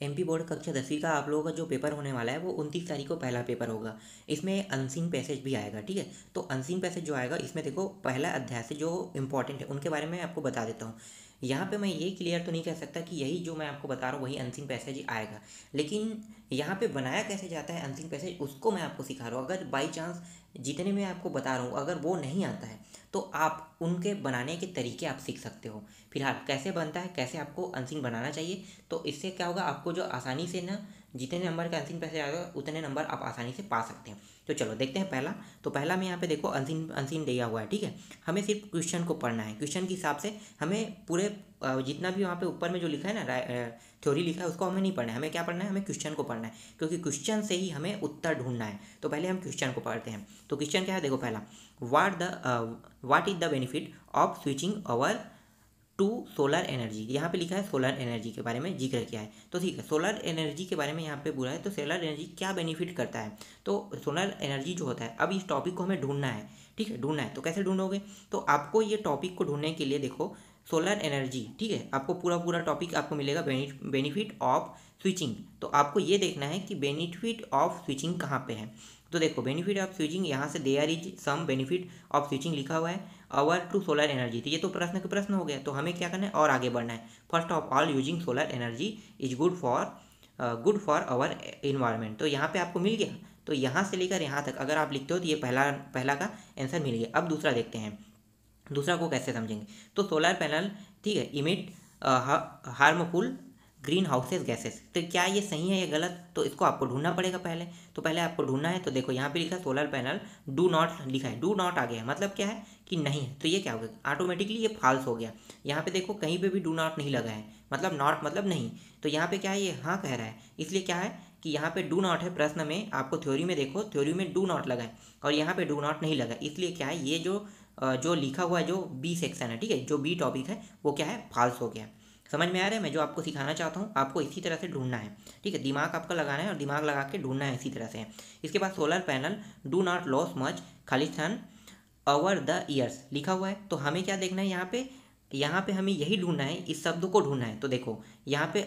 MP board कक्षा 10वीं का आप लोगों का जो पेपर होने वाला है वो 29 तारीख को पहला पेपर होगा। इसमें अनसीन पैसेज भी आएगा, ठीक है। तो अनसीन पैसेज जो आएगा इसमें देखो पहला अध्याय से जो इंपॉर्टेंट है उनके बारे में आपको बता देता हूँ। यहाँ पे मैं ये क्लियर तो नहीं कह सकता कि यही जो मैं आपको बता रहा हूँ वही अनसीन पैसेज आएगा, लेकिन यहाँ पे बनाया कैसे जाता है अनसीन पैसेज उसको मैं आपको सिखा रहा हूँ। अगर बाई चांस जितने मैं आपको बता रहा हूँ अगर वो नहीं आता है तो आप उनके बनाने के तरीके आप सीख सकते हो। फिलहाल कैसे बनता है, कैसे आपको अनसीन बनाना चाहिए, तो इससे क्या होगा आपको जो आसानी से ना जितने नंबर का अनसीन पैसे आएगा उतने नंबर आप आसानी से पा सकते हैं। तो चलो देखते हैं पहला। तो पहला में यहाँ पे देखो अनसीन अनसीन दिया हुआ है, ठीक है। हमें सिर्फ क्वेश्चन को पढ़ना है, क्वेश्चन के हिसाब से हमें पूरे जितना भी वहाँ पे ऊपर में जो लिखा है ना थ्योरी लिखा है उसको हमें नहीं पढ़ना है, हमें क्या पढ़ना है, हमें क्वेश्चन को पढ़ना है, क्योंकि क्वेश्चन से ही हमें उत्तर ढूंढना है। तो पहले हम क्वेश्चन को पढ़ते हैं। तो क्वेश्चन क्या है देखो पहला, what is the benefit of switching our to solar energy. यहाँ पे लिखा है सोलर एनर्जी के बारे में जिक्र किया है, तो ठीक है सोलर एनर्जी के बारे में यहाँ पे बोला है। तो सोलर एनर्जी क्या बेनिफिट करता है, तो सोलर एनर्जी जो होता है अब इस टॉपिक को हमें ढूंढना है, ठीक है। ढूंढना है तो कैसे ढूंढोगे, तो आपको ये टॉपिक को ढूंढने के लिए देखो सोलर एनर्जी, ठीक है, आपको पूरा पूरा टॉपिक आपको मिलेगा बेनिफिट ऑफ स्विचिंग। तो आपको ये देखना है कि बेनिफिट ऑफ स्विचिंग कहाँ पे है। तो देखो बेनिफिट ऑफ स्विचिंग यहाँ से there is some benefit of switching लिखा हुआ है अवर टू सोलर एनर्जी। तो ये तो प्रश्न के प्रश्न हो गया, तो हमें क्या करना है और आगे बढ़ना है। First of all using solar energy is good for our environment. तो यहाँ पे आपको मिल गया, तो यहाँ से लेकर यहाँ तक अगर आप लिखते हो तो ये पहला पहला का आंसर मिल गया। अब दूसरा देखते हैं, दूसरा को कैसे समझेंगे। तो सोलर पैनल, ठीक है, emit harmful green houses gases. तो क्या ये सही है या गलत, तो इसको आपको ढूंढना पड़ेगा पहले। तो पहले आपको ढूंढना है, तो देखो यहाँ पे लिखा है सोलर पैनल डू नॉट लिखा है, डू नॉट आ गया है मतलब क्या है कि नहीं है। तो ये क्या हो गया ऑटोमेटिकली ये फॉल्स हो गया। यहाँ पे देखो कहीं पे भी डू नॉट नहीं लगा है, मतलब नॉट मतलब नहीं। तो यहाँ पे क्या है ये हाँ कह रहा है, इसलिए क्या है कि यहाँ पे डू नॉट है प्रश्न में। आपको थ्योरी में देखो थ्योरी में डू नॉट लगा है और यहाँ पे डू नॉट नहीं लगा, इसलिए क्या है ये जो लिखा हुआ है जो बी सेक्शन है, ठीक है, जो बी टॉपिक है वो क्या है फॉल्स हो गया। समझ में आ रहा है मैं जो आपको सिखाना चाहता हूँ, आपको इसी तरह से ढूंढना है, ठीक है। दिमाग आपका लगाना है और दिमाग लगा के ढूंढना है इसी तरह से। इसके बाद solar panel do not loss much Khalistan over the years लिखा हुआ है। तो हमें क्या देखना है यहाँ पे हमें यही ढूंढना है, इस शब्द को ढूंढना है। तो देखो यहाँ पे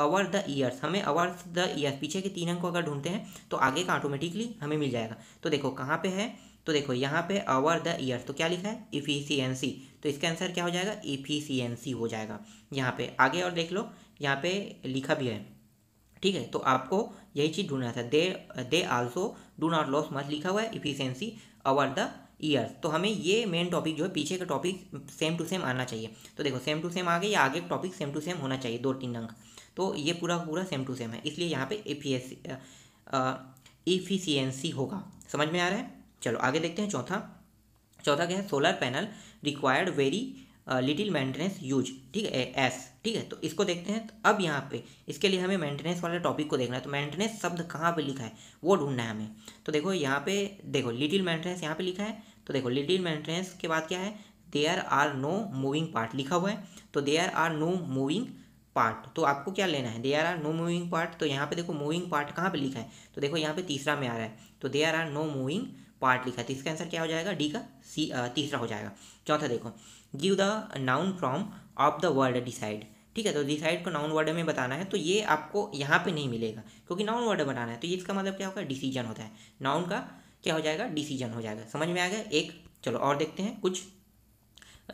ओवर द ईयर्स, हमें ओवर द ईयर्स पीछे के 3 अंक को अगर ढूंढते हैं तो आगे का ऑटोमेटिकली हमें मिल जाएगा। तो देखो कहाँ पे है, तो देखो यहाँ पे ओवर द ईयर्स तो क्या लिखा है इफिशियंसी, तो इसका आंसर क्या हो जाएगा इफिशियंसी हो जाएगा। यहाँ पे आगे और देख लो यहाँ पे लिखा भी है, ठीक है। तो आपको यही चीज़ ढूंढना था, they also do not loss much लिखा हुआ है इफिशियंसी ओवर द ईयर्स। तो हमें ये मेन टॉपिक जो है पीछे का टॉपिक सेम टू सेम आना चाहिए। तो देखो सेम टू सेम आ गया या आगे टॉपिक सेम टू सेम होना चाहिए 2-3 अंक। तो ये पूरा पूरा सेम टू सेम है, इसलिए यहाँ पे इफिशियंसी होगा। समझ में आ रहा है, चलो आगे देखते हैं। चौथा चौथा क्या है, solar panel required very little maintenance use, ठीक है एस, ठीक है। तो इसको देखते हैं। तो अब यहाँ पे इसके लिए हमें मेंटेनेंस वाले टॉपिक को देखना है। तो मेंटेनेंस शब्द कहाँ पे लिखा है वो ढूंढना है हमें। तो देखो यहाँ पे देखो लिटिल मेंटेनेंस यहाँ पे लिखा है। तो देखो लिटिल मेंटेनेंस के बाद क्या है, there are no moving part लिखा हुआ है। तो there are no moving part, तो आपको क्या लेना है, there are no moving part. तो यहाँ पे देखो मूविंग पार्ट कहाँ पे लिखा है, तो देखो यहाँ पे तीसरा में आ रहा है। तो there are no moving part लिखा है, तो इसका आंसर क्या हो जाएगा डी का सी तीसरा हो जाएगा। चौथा देखो give the noun from of the word decide, ठीक है। तो डिसाइड को नाउन वर्ड में बताना है, तो ये आपको यहाँ पे नहीं मिलेगा क्योंकि नाउन वर्ड बनाना है। तो ये इसका मतलब क्या होगा डिसीजन होता है, नाउन का क्या हो जाएगा डिसीजन हो जाएगा। समझ में आ गया एक। चलो और देखते हैं कुछ।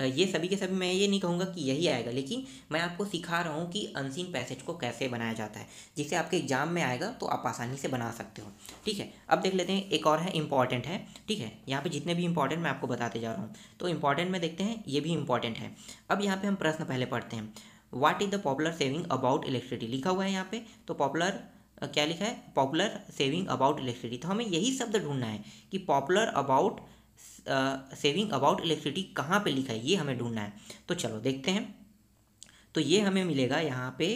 ये सभी के सभी मैं ये नहीं कहूँगा कि यही आएगा, लेकिन मैं आपको सिखा रहा हूँ कि अनसीन पैसेज को कैसे बनाया जाता है, जिससे आपके एग्जाम में आएगा तो आप आसानी से बना सकते हो, ठीक है। अब देख लेते हैं एक और है इंपॉर्टेंट है, ठीक है। यहाँ पे जितने भी इंपॉर्टेंट मैं आपको बताते जा रहा हूँ। तो इंपॉर्टेंट में देखते हैं, ये भी इंपॉर्टेंट है। अब यहाँ पे हम प्रश्न पहले पढ़ते हैं। What is the popular saving about electricity लिखा हुआ है यहाँ पे। तो पॉपुलर क्या लिखा है, पॉपुलर सेविंग अबाउट इलेक्ट्रिसिटी। तो हमें यही शब्द ढूंढना है कि popular about saving about electricity कहाँ पे लिखा है, ये हमें ढूंढना है। तो चलो देखते हैं। तो ये हमें मिलेगा यहाँ पे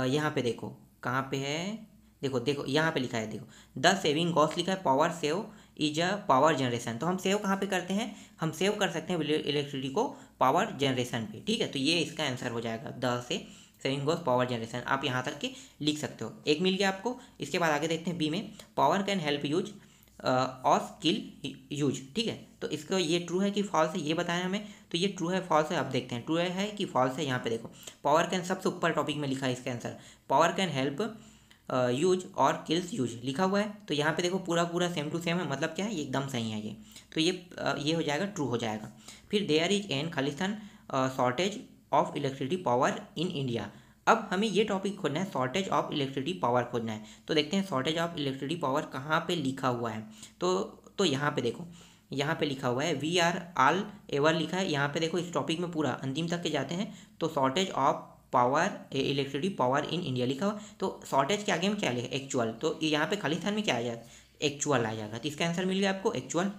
यहाँ पे देखो कहाँ पे है, देखो देखो यहाँ पे लिखा है, देखो द सेविंग गॉस लिखा है, power save is a power generation. तो हम सेव कहाँ पे करते हैं, हम सेव कर सकते हैं इलेक्ट्रिसिटी को पावर जनरेशन पे, ठीक है। तो ये इसका आंसर हो जाएगा द से सेविंग गॉस पावर जनरेशन। आप यहाँ तक के लिख सकते हो, एक मिल गया आपको। इसके बाद आगे देखते हैं बी में, पावर कैन हेल्प यूज और स्किल यूज, ठीक है। तो इसका ये ट्रू है कि फॉल्स है ये बताया हमें। तो ये ट्रू है फॉल्स है, अब देखते हैं ट्रू है कि फॉल्स है। यहाँ पे देखो पावर कैन सबसे ऊपर टॉपिक में लिखा है इसका answer, power can help use और किल्स यूज लिखा हुआ है। तो यहाँ पे देखो पूरा पूरा सेम टू सेम है, मतलब क्या है ये एकदम सही है ये, तो ये हो जाएगा ट्रू हो जाएगा। फिर देयर इज एन खालिस्तान shortage of electricity power in India. अब हमें ये टॉपिक खोजना है, शॉर्टेज ऑफ इलेक्ट्रिसिटी पावर खोजना है। तो देखते हैं शॉर्टेज ऑफ इलेक्ट्रिसिटी पावर कहाँ पे लिखा हुआ है। तो यहाँ पे देखो, यहाँ पे लिखा हुआ है वी आर ऑल एवर लिखा है। यहाँ पे देखो इस टॉपिक में पूरा अंतिम तक के जाते हैं तो shortage of power electricity power in India लिखा हुआ। तो शॉर्टेज के आगे में क्या लिखा एक्चुअल, तो यहाँ पे खालिस्तान में क्या आ जाएगा एक्चुअल आ जाएगा, तो इसका आंसर मिल गया आपको एक्चुअल।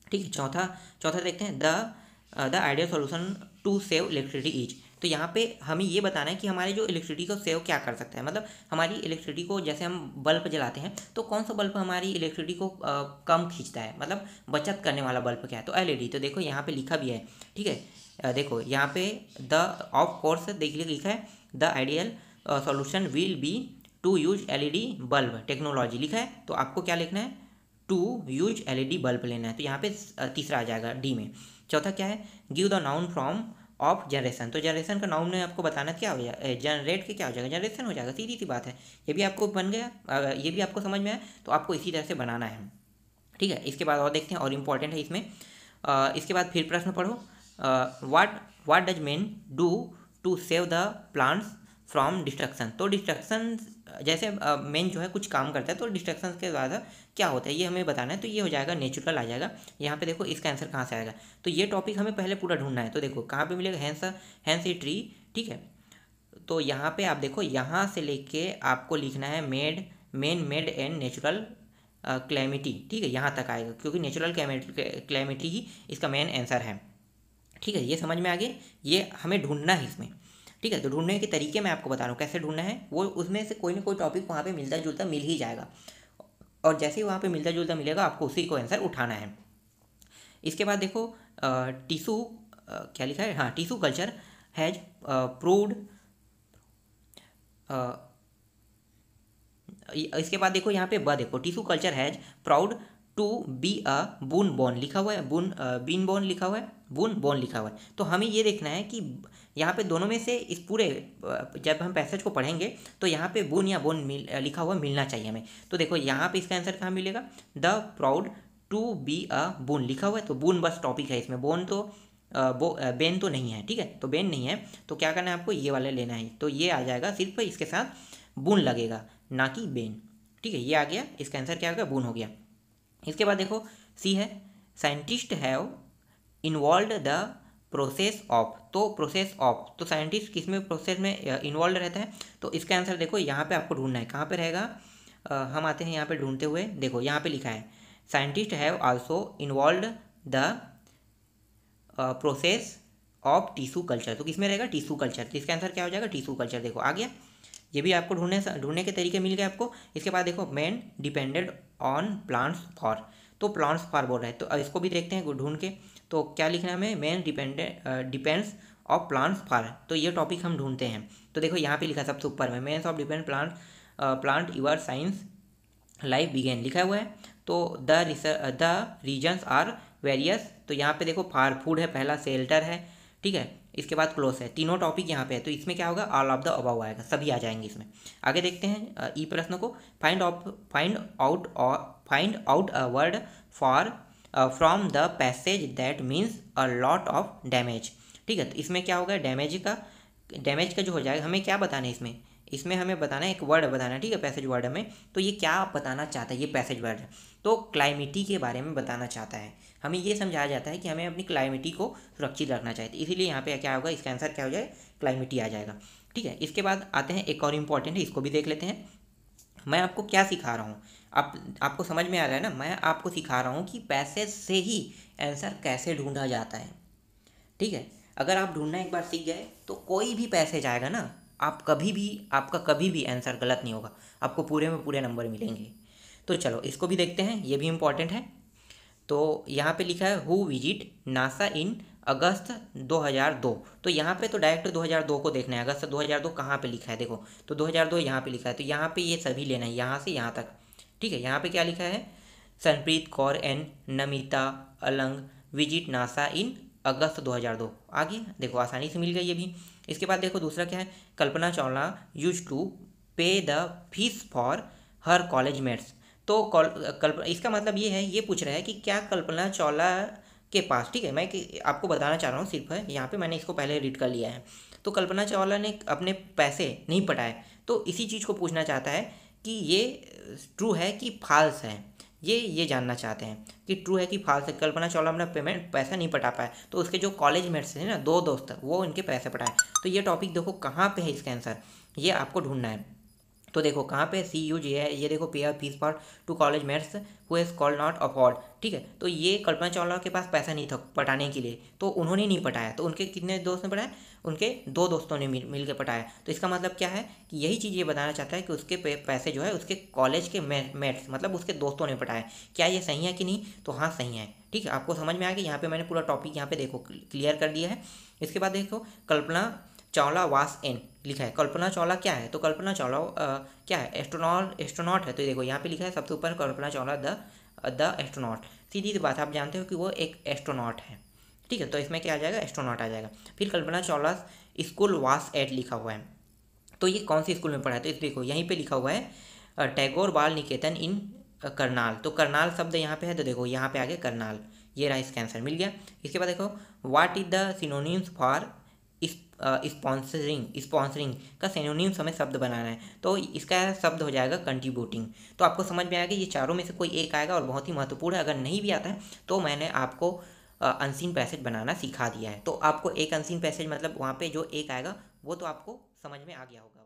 ठीक है, चौथा देखते हैं the ideal solution to save electricity is. तो यहाँ पे हमें ये बताना है कि हमारे जो इलेक्ट्रिसिटी को सेव क्या कर सकता है, मतलब हमारी इलेक्ट्रिसिटी को, जैसे हम बल्ब जलाते हैं तो कौन सा बल्ब हमारी इलेक्ट्रिसिटी को कम खींचता है, मतलब बचत करने वाला बल्ब क्या है, तो एलईडी। तो देखो यहाँ पे लिखा भी है, ठीक है, देखो यहाँ पे द ऑफ कोर्स देखिए लिखा है the ideal solution will be to use LED bulb technology लिखा है। तो आपको क्या लिखना है, टू यूज एलईडी बल्ब लेना है, तो यहाँ पे तीसरा आ जाएगा डी में। चौथा क्या है, give the noun from of generation. तो जनरेशन का नाउन में आपको बताना क्या हो जाएगा, जनरेट के क्या हो जाएगा, जनरेशन हो जाएगा, सीधी सी बात है। ये भी आपको बन गया, ये भी आपको समझ में आया, तो आपको इसी तरह से बनाना है। ठीक है, इसके बाद और देखते हैं, और इम्पॉर्टेंट है इसमें। इसके बाद फिर प्रश्न पढ़ो, what does man do to save the plants from destruction. तो डिस्ट्रक्शन जैसे मेन जो है कुछ काम करता है, तो डिस्ट्रक्शन के बाद क्या होता है ये हमें बताना है। तो ये हो जाएगा नेचुरल आ जाएगा। यहाँ पे देखो इसका आंसर कहाँ से आएगा, तो ये टॉपिक हमें पहले पूरा ढूंढना है। तो देखो कहाँ पे मिलेगा, हैंस ए ट्री। ठीक है, तो यहाँ पे आप देखो, यहाँ से लेके आपको लिखना है मेड एंड नेचुरल क्लैमिटी। ठीक है, यहाँ तक आएगा, क्योंकि नेचुरल क्लैमिटी ही इसका मेन आंसर है। ठीक है, ये समझ में आ गया, ये हमें ढूंढना है इसमें। ठीक है, तो ढूंढने के तरीके मैं आपको बता रहा हूँ कैसे ढूंढना है, वो उसमें से कोई ना कोई टॉपिक वहाँ पे मिलता जुलता मिल ही जाएगा, और जैसे ही वहाँ पे मिलता जुलता मिलेगा आपको उसी को आंसर उठाना है। इसके बाद देखो टिशू क्या लिखा है, हाँ टिशू कल्चर हैज प्रूव्ड। इसके बाद देखो यहाँ पे देखो tissue culture has proud to be a boon bone लिखा हुआ है, बीन बोन लिखा हुआ है, बून बोन लिखा हुआ है। तो हमें ये देखना है कि यहाँ पे दोनों में से इस पूरे, जब हम पैसेज को पढ़ेंगे तो यहाँ पे बून या बोन लिखा हुआ मिलना चाहिए हमें। तो देखो यहाँ पे इसका आंसर कहाँ मिलेगा, the proud to be a boon लिखा हुआ है, तो बून बस टॉपिक है इसमें, बोन तो बेन तो नहीं है। ठीक है, तो बेन नहीं है, तो क्या करना है आपको ये वाला लेना है, तो ये आ जाएगा, सिर्फ इसके साथ बून लगेगा ना कि बेन। ठीक है, ये आ गया, इसका आंसर क्या होगा, बून हो गया। इसके बाद देखो सी है, scientist have involve the process of. तो प्रोसेस ऑफ, तो साइंटिस्ट किस में प्रोसेस में इन्वॉल्व रहता है, तो इसका आंसर देखो यहाँ पे आपको ढूंढना है, कहाँ पे रहेगा, हम आते हैं यहाँ पे ढूंढते हुए। देखो यहाँ पे लिखा है scientist have also involve the process of tissue culture. तो किस में रहेगा, टिश्यू कल्चर, तो इसका आंसर क्या हो जाएगा, टिश्यू कल्चर। देखो आ गया, ये भी आपको ढूंढने के तरीके मिल गए आपको। इसके बाद देखो man depended on plants for, तो प्लांट्स फॉर बोल रहा है, तो अब इसको भी देखते हैं ढूंढ के। तो क्या लिखना है हमें, man depends of plants for, तो ये टॉपिक हम ढूंढते हैं। तो देखो यहाँ पे लिखा सबसे ऊपर में, man's of depend plant your science life began लिखा हुआ है। तो द रीजन्स आर वेरियस, तो यहाँ पे देखो फार फूड है पहला, शेल्टर है, ठीक है, इसके बाद क्लोज है, तीनों टॉपिक यहाँ पे है। तो इसमें क्या होगा, ऑल ऑफ द अबव आएगा, सभी आ जाएंगे इसमें। आगे देखते हैं ई प्रश्न को, find out a word for from the passage that means a lot of damage. ठीक है, तो इसमें क्या होगा, डैमेज का जो हो जाएगा, हमें क्या बताना है इसमें हमें बताना है, एक वर्ड बताना है। ठीक है, पैसेज वर्ड में, तो ये क्या बताना चाहता है, ये पैसेज वर्ड है, तो क्लाइमेटी के बारे में बताना चाहता है। हमें ये समझाया जाता है कि हमें अपनी क्लाइमेटी को सुरक्षित रखना चाहिए, इसीलिए यहाँ पे क्या होगा, इसका आंसर क्या हो जाए, क्लाइमेटी आ जाएगा। ठीक है, इसके बाद आते हैं एक और इम्पॉर्टेंट है, इसको भी देख लेते हैं। मैं आपको क्या सिखा रहा हूँ, आपको समझ में आ रहा है ना, मैं आपको सिखा रहा हूँ कि पैसेज से ही आंसर कैसे ढूंढा जाता है। ठीक है, अगर आप ढूंढना एक बार सीख गए तो कोई भी पैसेज आएगा ना, आपका कभी भी आंसर गलत नहीं होगा, आपको पूरे में पूरे नंबर मिलेंगे। तो चलो इसको भी देखते हैं, ये भी इम्पॉर्टेंट है। तो यहाँ पे लिखा है who visit NASA in August 2002। तो यहाँ पे तो डायरेक्ट 2002 को देखना है, अगस्त 2002 कहाँ पे लिखा है, देखो तो 2002 यहाँ पे लिखा है, तो यहाँ पे ये सभी लेना है, यहाँ से यहाँ तक। ठीक है, यहाँ पे क्या लिखा है, Sanpreet Kaur and Namita Alang visit NASA in August 2002 आ गया, देखो आसानी से मिल गई ये भी। इसके बाद देखो दूसरा क्या है, कल्पना चावला यूज टू पे the fees for her college mates. तो इसका मतलब ये है, ये पूछ रहा है कि क्या कल्पना चावला के पास, ठीक है, मैं आपको बताना चाह रहा हूँ सिर्फ है, यहाँ पे मैंने इसको पहले रीड कर लिया है। तो कल्पना चावला ने अपने पैसे नहीं पटाए, तो इसी चीज़ को पूछना चाहता है कि ये ट्रू है कि फॉल्स है, ये जानना चाहते हैं कि ट्रू है कि फॉल्स है। कल्पना चावला अपना पैसा नहीं पटा पाए, तो उसके जो कॉलेज मेट्स थे ना, दो दोस्त, वो इनके पैसे पटाए। तो ये टॉपिक देखो कहाँ पे है इसका आंसर, ये आपको ढूंढना है। तो देखो कहाँ पे CUJ है, ये देखो pay fees for two college mates who has could not afford, ठीक है। तो ये कल्पना चावला के पास पैसा नहीं था पटाने के लिए, तो उन्होंने नहीं पटाया। तो उनके कितने दोस्त ने पटाया, उनके दो दोस्तों ने मिल के पटाया। तो इसका मतलब क्या है कि यही चीज़ ये बताना चाहता है कि उसके पैसे जो है उसके कॉलेज के मेट्स मतलब उसके दोस्तों ने पटाया। क्या ये सही है कि नहीं, तो हाँ सही है, ठीक है। आपको समझ में आ गया, यहाँ पे मैंने पूरा टॉपिक यहाँ पे देखो क्लियर कर दिया है। इसके बाद देखो कल्पना चावला वास एन लिखा है, कल्पना चावला क्या है, तो कल्पना चावला क्या है, एस्ट्रोनॉट है। तो देखो यहाँ पे लिखा है सबसे ऊपर कल्पना चावला द एस्ट्रोनॉट, सीधी सी बात आप जानते हो कि वो एक एस्ट्रोनॉट है, ठीक है। तो इसमें क्या आ जाएगा, एस्ट्रोनॉट आ जाएगा। फिर कल्पना चावला स्कूल वास एट लिखा हुआ है, तो ये कौन सी स्कूल में पढ़ा है, तो इस देखो यहीं पे लिखा हुआ है टैगोर बाल निकेतन इन करनाल। तो करनाल शब्द यहाँ पे है, तो देखो यहाँ पे आगे करनाल, ये रहा इसका आंसर, मिल गया। इसके बाद देखो what is the synonyms for sponsoring का सिनोनिम्स हमें शब्द बनाना है, तो इसका शब्द हो जाएगा कंट्रीब्यूटिंग। तो आपको समझ में आएगा ये चारों में से कोई एक आएगा और बहुत ही महत्वपूर्ण है। अगर नहीं भी आता है तो मैंने आपको अनसीन पैसेज बनाना सिखा दिया है। तो आपको एक अनसीन पैसेज मतलब वहाँ पे जो एक आएगा वो तो आपको समझ में आ गया होगा।